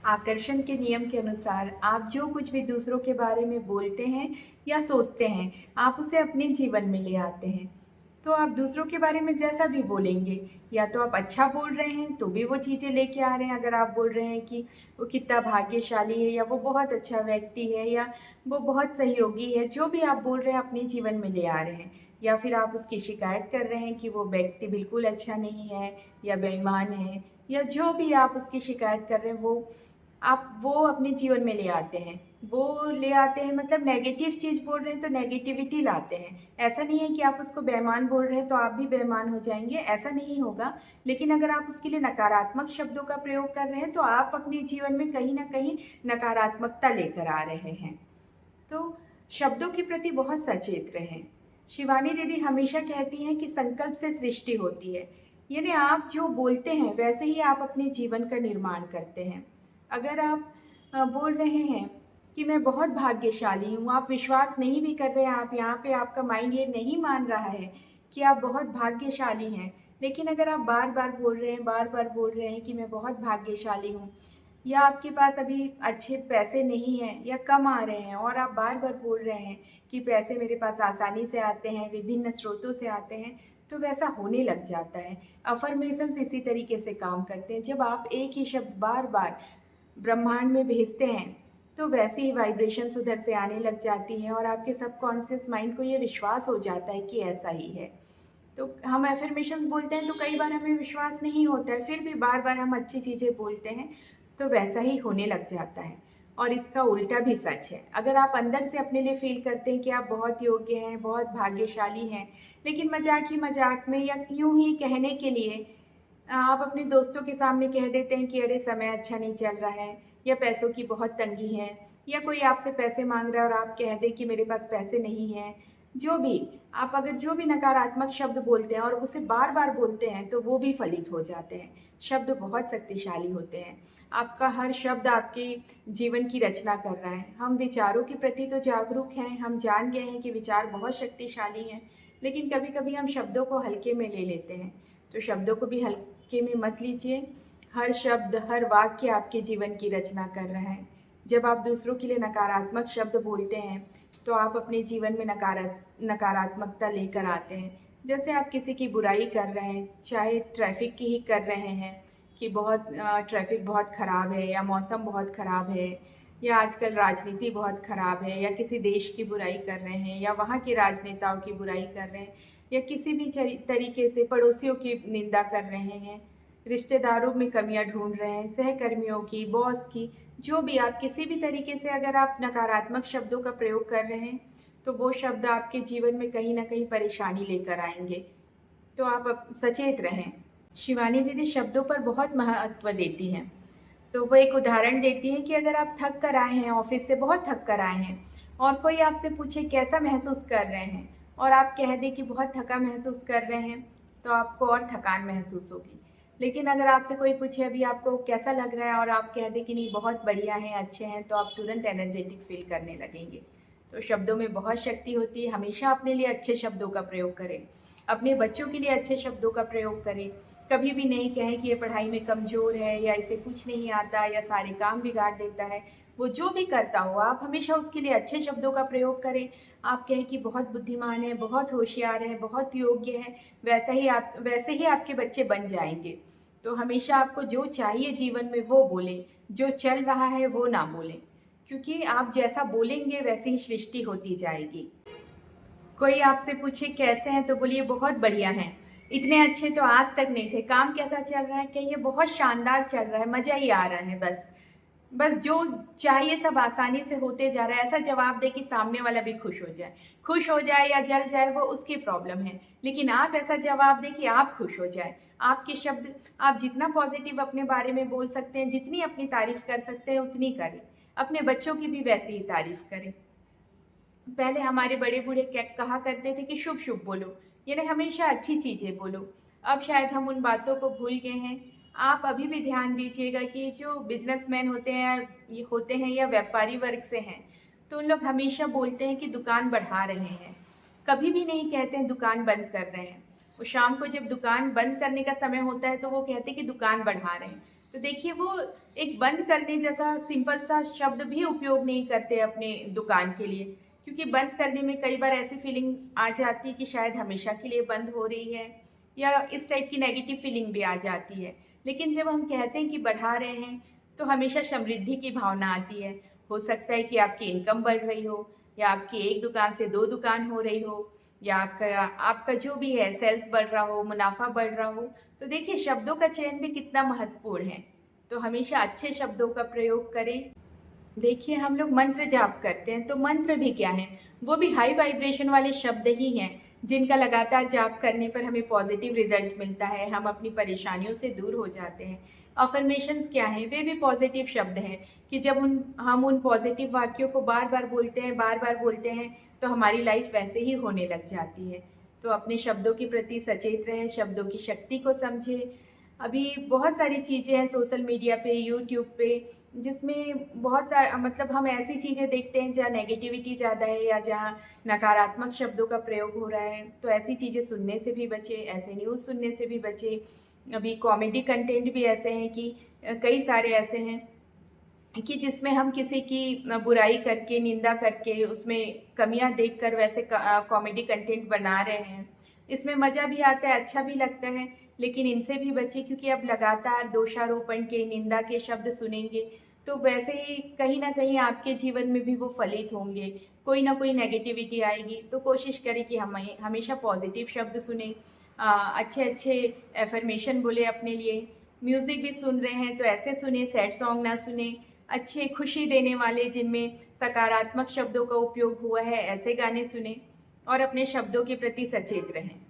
आकर्षण के नियम के अनुसार आप जो कुछ भी दूसरों के बारे में बोलते हैं या सोचते हैं, आप उसे अपने जीवन में ले आते हैं। तो आप दूसरों के बारे में जैसा भी बोलेंगे, या तो आप अच्छा बोल रहे हैं तो भी वो चीज़ें लेके आ रहे हैं। अगर आप बोल रहे हैं कि वो कितना भाग्यशाली है, या वो बहुत अच्छा व्यक्ति है, या वो बहुत सहयोगी है, जो भी आप बोल रहे हैं अपने जीवन में ले आ रहे हैं। या फिर आप उसकी शिकायत कर रहे हैं कि वो व्यक्ति बिल्कुल अच्छा नहीं है या बेईमान है, या जो भी आप उसकी शिकायत कर रहे हैं वो अपने जीवन में ले आते हैं। वो ले आते हैं मतलब नेगेटिव चीज़ बोल रहे हैं तो नेगेटिविटी लाते हैं। ऐसा नहीं है कि आप उसको बेईमान बोल रहे हैं तो आप भी बेईमान हो जाएँगे, ऐसा नहीं होगा। लेकिन अगर आप उसके लिए नकारात्मक शब्दों का प्रयोग कर रहे हैं तो आप अपने जीवन में कहीं न कहीं नकारात्मकता लेकर आ रहे हैं। तो शब्दों के प्रति बहुत सचेत रहें। शिवानी दीदी हमेशा कहती हैं कि संकल्प से सृष्टि होती है। यानी आप जो बोलते हैं वैसे ही आप अपने जीवन का निर्माण करते हैं। अगर आप बोल रहे हैं कि मैं बहुत भाग्यशाली हूँ, आप विश्वास नहीं भी कर रहे हैं, आप यहाँ पे आपका माइंड ये नहीं मान रहा है कि आप बहुत भाग्यशाली हैं। लेकिन अगर आप बार-बार बोल रहे हैं, बार-बार बोल रहे हैं कि मैं बहुत भाग्यशाली हूँ, या आपके पास अभी अच्छे पैसे नहीं हैं या कम आ रहे हैं, और आप बार-बार बोल रहे हैं कि पैसे मेरे पास आसानी से आते हैं, विभिन्न स्रोतों से आते हैं, तो वैसा होने लग जाता है। अफ़र्मेशंस इसी तरीके से काम करते हैं। जब आप एक ही शब्द बार-बार ब्रह्मांड में भेजते हैं, तो वैसे ही वाइब्रेशंस उधर से आने लग जाती हैं, और आपके सबकॉन्शियस माइंड को ये विश्वास हो जाता है कि ऐसा ही है। तो हम अफ़र्मेशंस बोलते हैं तो कई बार हमें विश्वास नहीं होता है, फिर भी बार-बार हम अच्छी चीज़ें बोलते हैं, तो वैसा ही होने लग जाता है। और इसका उल्टा भी सच है। अगर आप अंदर से अपने लिए फ़ील करते हैं कि आप बहुत योग्य हैं, बहुत भाग्यशाली हैं, लेकिन मज़ाक ही मज़ाक में या यूँ ही कहने के लिए आप अपने दोस्तों के सामने कह देते हैं कि अरे समय अच्छा नहीं चल रहा है, या पैसों की बहुत तंगी है, या कोई आपसे पैसे माँग रहा है और आप कह दें कि मेरे पास पैसे नहीं हैं। जो भी आप अगर जो भी नकारात्मक शब्द बोलते हैं और उसे बार-बार बोलते हैं, तो वो भी फलित हो जाते हैं। शब्द बहुत शक्तिशाली होते हैं। आपका हर शब्द आपके जीवन की रचना कर रहा है। हम विचारों के प्रति तो जागरूक हैं, हम जान गए हैं कि विचार बहुत शक्तिशाली हैं, लेकिन कभी-कभी हम शब्दों को हल्के में ले लेते हैं। तो शब्दों को भी हल्के में मत लीजिए। हर शब्द, हर वाक्य आपके जीवन की रचना कर रहा है। जब आप दूसरों के लिए नकारात्मक शब्द बोलते हैं, तो आप अपने जीवन में नकारात्मकता लेकर आते हैं। जैसे आप किसी की बुराई कर रहे हैं, चाहे ट्रैफ़िक की ही कर रहे हैं कि बहुत ट्रैफ़िक बहुत ख़राब है, या मौसम बहुत ख़राब है, या आजकल राजनीति बहुत ख़राब है, या किसी देश की बुराई कर रहे हैं, या वहाँ के राजनेताओं की बुराई कर रहे हैं, या किसी भी तरीके से पड़ोसियों की निंदा कर रहे हैं, रिश्तेदारों में कमियां ढूंढ रहे हैं, सहकर्मियों की, बॉस की, जो भी आप किसी भी तरीके से अगर आप नकारात्मक शब्दों का प्रयोग कर रहे हैं, तो वो शब्द आपके जीवन में कहीं न कहीं परेशानी लेकर आएँगे। तो आप सचेत रहें। शिवानी दीदी शब्दों पर बहुत महत्व देती हैं। तो वो एक उदाहरण देती हैं कि अगर आप थक कर आए हैं, ऑफ़िस से बहुत थक कर आए हैं, और कोई आपसे पूछे कैसा महसूस कर रहे हैं, और आप कह दें कि बहुत थका महसूस कर रहे हैं, तो आपको और थकान महसूस होगी। लेकिन अगर आपसे कोई पूछे अभी आपको कैसा लग रहा है, और आप कह दें कि नहीं बहुत बढ़िया हैं, अच्छे हैं, तो आप तुरंत एनर्जेटिक फ़ील करने लगेंगे। तो शब्दों में बहुत शक्ति होती है। हमेशा अपने लिए अच्छे शब्दों का प्रयोग करें। अपने बच्चों के लिए अच्छे शब्दों का प्रयोग करें। कभी भी नहीं कहें कि ये पढ़ाई में कमज़ोर है, या इसे कुछ नहीं आता, या सारे काम बिगाड़ देता है। वो जो भी करता हो, आप हमेशा उसके लिए अच्छे शब्दों का प्रयोग करें। आप कहें कि बहुत बुद्धिमान है, बहुत होशियार है, बहुत योग्य है, वैसे ही आपके बच्चे बन जाएँगे। तो हमेशा आपको जो चाहिए जीवन में वो बोलें, जो चल रहा है वो ना बोलें। क्योंकि आप जैसा बोलेंगे वैसे ही सृष्टि होती जाएगी। कोई आपसे पूछे कैसे हैं, तो बोलिए बहुत बढ़िया हैं। इतने अच्छे तो आज तक नहीं थे। काम कैसा चल रहा है? कहिए बहुत शानदार चल रहा है, मज़ा ही आ रहा है बस। बस जो चाहिए सब आसानी से होते जा रहा है। ऐसा जवाब दें कि सामने वाला भी खुश हो जाए। खुश हो जाए या जल जाए वो उसकी प्रॉब्लम है। लेकिन आप ऐसा जवाब दें कि आप खुश हो जाएँ। आपके शब्द आप जितना पॉज़िटिव अपने बारे में बोल सकते हैं, जितनी अपनी तारीफ़ कर सकते हैं उतनी करें। अपने बच्चों की भी वैसे ही तारीफ़ करें। पहले हमारे बड़े-बूढ़े कहा करते थे कि शुभ-शुभ बोलो, यानी हमेशा अच्छी चीज़ें बोलो। अब शायद हम उन बातों को भूल गए हैं। आप अभी भी ध्यान दीजिएगा कि जो बिज़नेसमैन होते हैं या व्यापारी वर्ग से हैं, तो उन लोग हमेशा बोलते हैं कि दुकान बढ़ा रहे हैं। कभी भी नहीं कहते हैं दुकान बंद कर रहे हैं। वो शाम को जब दुकान बंद करने का समय होता है, तो वो कहते हैं कि दुकान बढ़ा रहे हैं। तो देखिए वो एक बंद करने जैसा सिंपल सा शब्द भी उपयोग नहीं करते अपने दुकान के लिए, क्योंकि बंद करने में कई बार ऐसी फीलिंग आ जाती है कि शायद हमेशा के लिए बंद हो रही है, या इस टाइप की नेगेटिव फीलिंग भी आ जाती है। लेकिन जब हम कहते हैं कि बढ़ा रहे हैं, तो हमेशा समृद्धि की भावना आती है। हो सकता है कि आपकी इनकम बढ़ रही हो, या आपकी एक दुकान से 2 दुकान हो रही हो, या आपका आपका जो भी है सेल्स बढ़ रहा हो, मुनाफ़ा बढ़ रहा हो। तो देखिए शब्दों का चयन भी कितना महत्वपूर्ण है। तो हमेशा अच्छे शब्दों का प्रयोग करें। देखिए हम लोग मंत्र जाप करते हैं, तो मंत्र भी क्या है, वो भी हाई वाइब्रेशन वाले शब्द ही हैं, जिनका लगातार जाप करने पर हमें पॉजिटिव रिजल्ट मिलता है, हम अपनी परेशानियों से दूर हो जाते हैं। अफर्मेशंस क्या हैं, वे भी पॉजिटिव शब्द हैं कि जब हम उन पॉजिटिव वाक्यों को बार बार बोलते हैं, बार बार बोलते हैं, तो हमारी लाइफ वैसे ही होने लग जाती है। तो अपने शब्दों के प्रति सचेत रहें, शब्दों की शक्ति को समझें। अभी बहुत सारी चीज़ें हैं सोशल मीडिया पे, यूट्यूब पे, जिसमें बहुत सा मतलब हम ऐसी चीज़ें देखते हैं जहाँ नेगेटिविटी ज़्यादा है, या जहाँ नकारात्मक शब्दों का प्रयोग हो रहा है, तो ऐसी चीज़ें सुनने से भी बचें, ऐसे न्यूज़ सुनने से भी बचें। अभी कॉमेडी कंटेंट भी ऐसे हैं कि कई सारे ऐसे हैं कि जिसमें हम किसी की बुराई करके, निंदा करके, उसमें कमियां देखकर वैसे कॉमेडी कंटेंट बना रहे हैं। इसमें मज़ा भी आता है, अच्छा भी लगता है, लेकिन इनसे भी बचें, क्योंकि अब लगातार दोषारोपण के, निंदा के शब्द सुनेंगे, तो वैसे ही कहीं न कहीं आपके जीवन में भी वो फलित होंगे, कोई ना कोई नेगेटिविटी आएगी। तो कोशिश करें कि हम हमेशा पॉजिटिव शब्द सुनें, अच्छे-अच्छे अफ़र्मेशन बोलें अपने लिए। म्यूज़िक भी सुन रहे हैं तो ऐसे सुनें, सैड सॉन्ग ना सुनें, अच्छे खुशी देने वाले जिनमें सकारात्मक शब्दों का उपयोग हुआ है, ऐसे गाने सुनें, और अपने शब्दों के प्रति सचेत रहें।